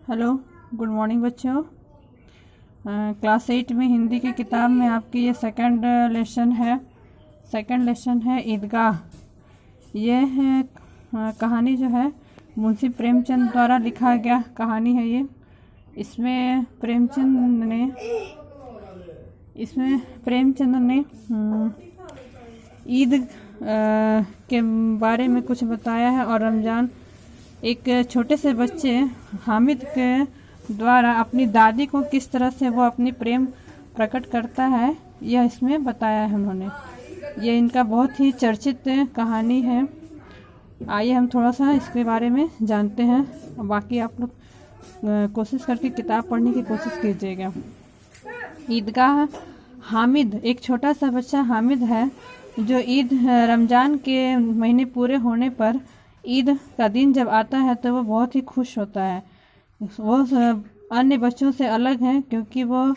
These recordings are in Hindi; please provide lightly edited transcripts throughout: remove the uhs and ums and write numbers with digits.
हेलो, गुड मॉर्निंग बच्चों। क्लास 8 में हिंदी की किताब में आपकी ये सेकंड लेसन है ईदगाह। ये है कहानी जो है मुंशी प्रेमचंद द्वारा लिखा गया कहानी है ये। इसमें प्रेमचंद ने ईद के बारे में कुछ बताया है और रमज़ान एक छोटे से बच्चे हामिद के द्वारा अपनी दादी को किस तरह से वो अपनी प्रेम प्रकट करता है, यह इसमें बताया है उन्होंने। ये इनका बहुत ही चर्चित कहानी है। आइए हम थोड़ा सा इसके बारे में जानते हैं। बाकी आप लोग कोशिश करके किताब पढ़ने की कोशिश कीजिएगा। ईदगाह। हामिद एक छोटा सा बच्चा हामिद है जो रमज़ान के महीने पूरे होने पर ईद का दिन जब आता है तो वो बहुत ही खुश होता है। वो अन्य बच्चों से अलग है क्योंकि वो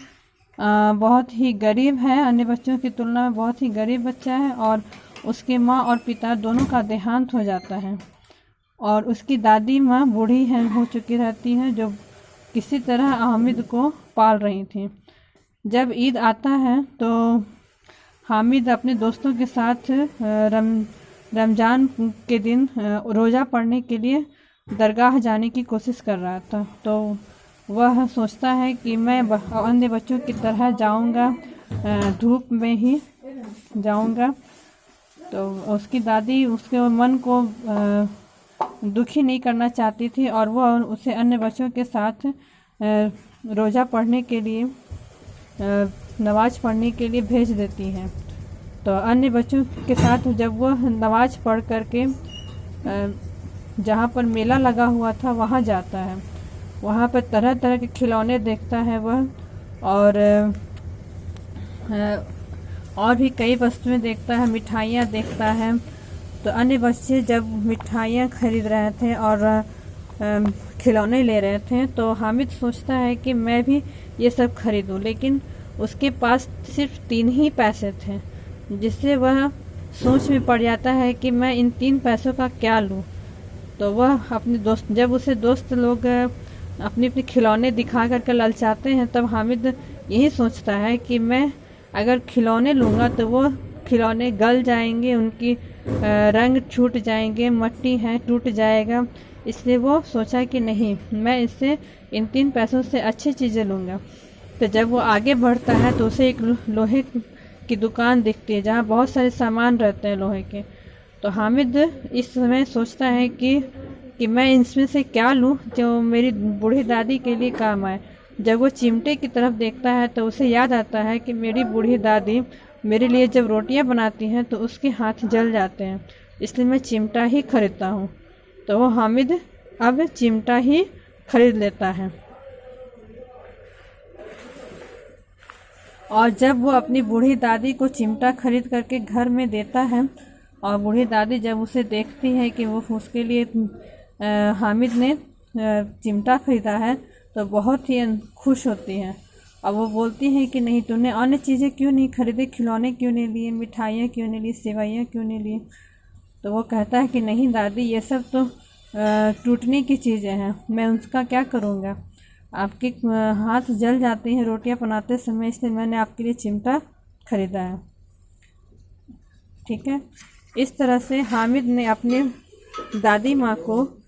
बहुत ही गरीब है, अन्य बच्चों की तुलना में बहुत ही गरीब बच्चा है और उसके माँ और पिता दोनों का देहांत हो जाता है और उसकी दादी माँ बूढ़ी हो चुकी रहती है जो किसी तरह हामिद को पाल रही थी। जब ईद आता है तो हामिद अपने दोस्तों के साथ रमज़ान के दिन रोज़ा पढ़ने के लिए दरगाह जाने की कोशिश कर रहा था। तो वह सोचता है कि मैं अन्य बच्चों की तरह जाऊंगा, धूप में ही जाऊंगा। तो उसकी दादी उसके मन को दुखी नहीं करना चाहती थी और वह उसे अन्य बच्चों के साथ रोज़ा पढ़ने के लिए नमाज़ पढ़ने के लिए भेज देती है। तो अन्य बच्चों के साथ जब वह नमाज़ पढ़ करके जहाँ पर मेला लगा हुआ था वहाँ जाता है, वहाँ पर तरह तरह के खिलौने देखता है वह और भी कई वस्तुएं देखता है, मिठाइयाँ देखता है। तो अन्य बच्चे जब मिठाइयाँ खरीद रहे थे और खिलौने ले रहे थे तो हामिद सोचता है कि मैं भी ये सब खरीदूं, लेकिन उसके पास सिर्फ 3 ही पैसे थे, जिससे वह सोच में पड़ जाता है कि मैं इन 3 पैसों का क्या लूं। तो वह जब उसे दोस्त लोग अपने अपने खिलौने दिखा करके ललचाते हैं तब हामिद यही सोचता है कि मैं अगर खिलौने लूँगा तो वो खिलौने गल जाएंगे, उनकी रंग छूट जाएंगे, मट्टी है टूट जाएगा। इसलिए वो सोचा कि नहीं, मैं इससे इन 3 पैसों से अच्छी चीज़ें लूँगा। तो जब वो आगे बढ़ता है तो उसे एक लोहे की दुकान दिखती है जहाँ बहुत सारे सामान रहते हैं लोहे के। तो हामिद इस समय सोचता है कि मैं इसमें से क्या लूँ जो मेरी बूढ़ी दादी के लिए काम आए। जब वो चिमटे की तरफ देखता है तो उसे याद आता है कि मेरी बूढ़ी दादी मेरे लिए जब रोटियां बनाती हैं तो उसके हाथ जल जाते हैं, इसलिए मैं चिमटा ही खरीदता हूँ। तो वो हामिद अब चिमटा ही खरीद लेता है। और जब वो अपनी बूढ़ी दादी को चिमटा खरीद करके घर में देता है और बूढ़ी दादी जब उसे देखती है कि वो उसके लिए हामिद ने चिमटा खरीदा है तो बहुत ही खुश होती है। और वो बोलती है कि नहीं, तूने अन्य चीज़ें क्यों नहीं खरीदे, खिलौने क्यों नहीं लिए, मिठाइयाँ क्यों नहीं ली, सेवइयाँ क्यों नहीं ली। तो वो कहता है कि नहीं दादी, ये सब तो टूटने की चीज़ें हैं, मैं उसका क्या करूँगा। आपके हाथ जल जाते हैं रोटियां बनाते समय, इसलिए मैंने आपके लिए चिमटा खरीदा है। ठीक है। इस तरह से हामिद ने अपने दादी माँ को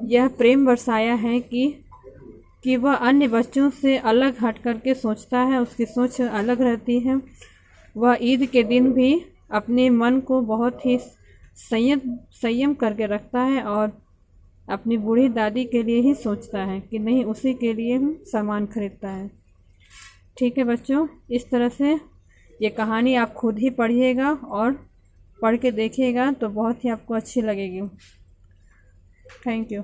यह प्रेम बरसाया है कि वह अन्य बच्चों से अलग हट करके सोचता है, उसकी सोच अलग रहती है। वह ईद के दिन भी अपने मन को बहुत ही संयम करके रखता है और अपनी बूढ़ी दादी के लिए ही सोचता है कि नहीं, उसी के लिए सामान खरीदता है। ठीक है बच्चों, इस तरह से ये कहानी आप खुद ही पढ़िएगा और पढ़ के देखिएगा तो बहुत ही आपको अच्छी लगेगी। Thank you.